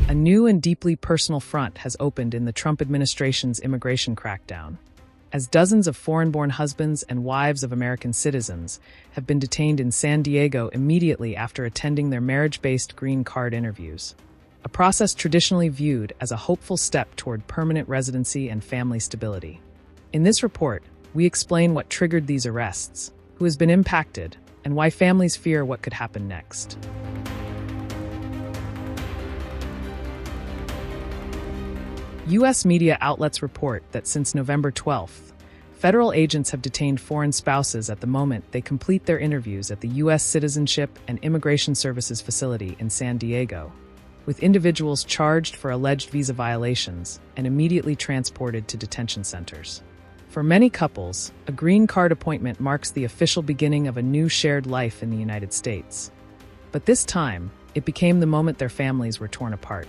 A new and deeply personal front has opened in the Trump administration's immigration crackdown, as dozens of foreign-born husbands and wives of American citizens have been detained in San Diego immediately after attending their marriage-based green card interviews, a process traditionally viewed as a hopeful step toward permanent residency and family stability. In this report, we explain what triggered these arrests, who has been impacted, and why families fear what could happen next. U.S. media outlets report that since November 12th, federal agents have detained foreign spouses at the moment they complete their interviews at the U.S. Citizenship and Immigration Services facility in San Diego, with individuals charged for alleged visa violations and immediately transported to detention centers. For many couples, a green card appointment marks the official beginning of a new shared life in the United States. But this time, it became the moment their families were torn apart.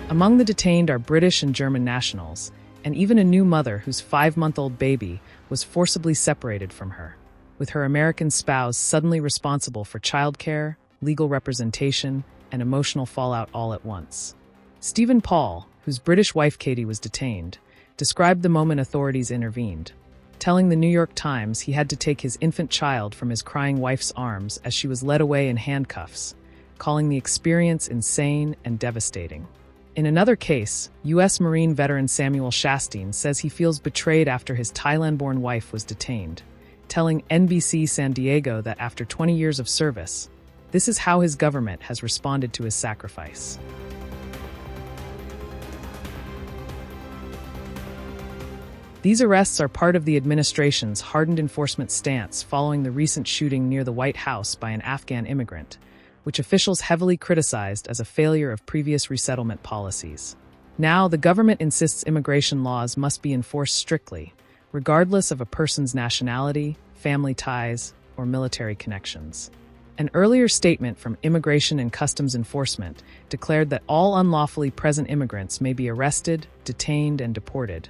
Among the detained are British and German nationals, and even a new mother whose 5-month-old baby was forcibly separated from her, with her American spouse suddenly responsible for childcare, legal representation, and emotional fallout all at once. Stephen Paul, whose British wife Katie was detained, described the moment authorities intervened, telling the New York Times he had to take his infant child from his crying wife's arms as she was led away in handcuffs, calling the experience insane and devastating. In another case, U.S. Marine veteran Samuel Shasteen says he feels betrayed after his Thailand-born wife was detained, telling NBC San Diego that after 20 years of service, this is how his government has responded to his sacrifice. These arrests are part of the administration's hardened enforcement stance following the recent shooting near the White House by an Afghan immigrant, which officials heavily criticized as a failure of previous resettlement policies. Now, the government insists immigration laws must be enforced strictly, regardless of a person's nationality, family ties, or military connections. An earlier statement from Immigration and Customs Enforcement declared that all unlawfully present immigrants may be arrested, detained, and deported,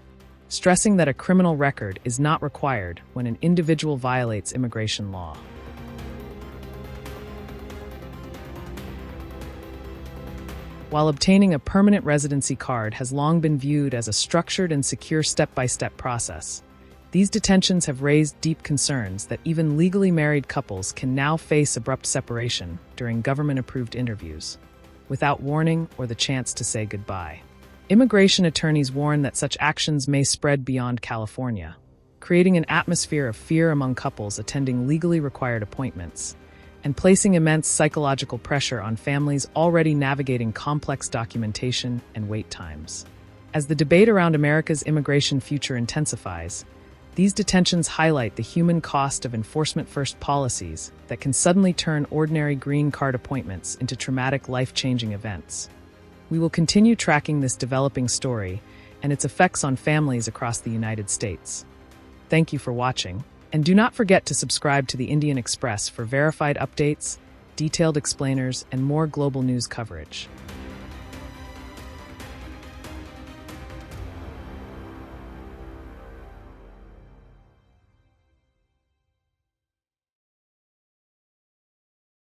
stressing that a criminal record is not required when an individual violates immigration law. While obtaining a permanent residency card has long been viewed as a structured and secure step-by-step process, these detentions have raised deep concerns that even legally married couples can now face abrupt separation during government-approved interviews, without warning or the chance to say goodbye. Immigration attorneys warn that such actions may spread beyond California, creating an atmosphere of fear among couples attending legally required appointments, and placing immense psychological pressure on families already navigating complex documentation and wait times. As the debate around America's immigration future intensifies, these detentions highlight the human cost of enforcement-first policies that can suddenly turn ordinary green card appointments into traumatic, life-changing events. We will continue tracking this developing story and its effects on families across the United States. Thank you for watching. And do not forget to subscribe to the Indian Express for verified updates, detailed explainers, and more global news coverage.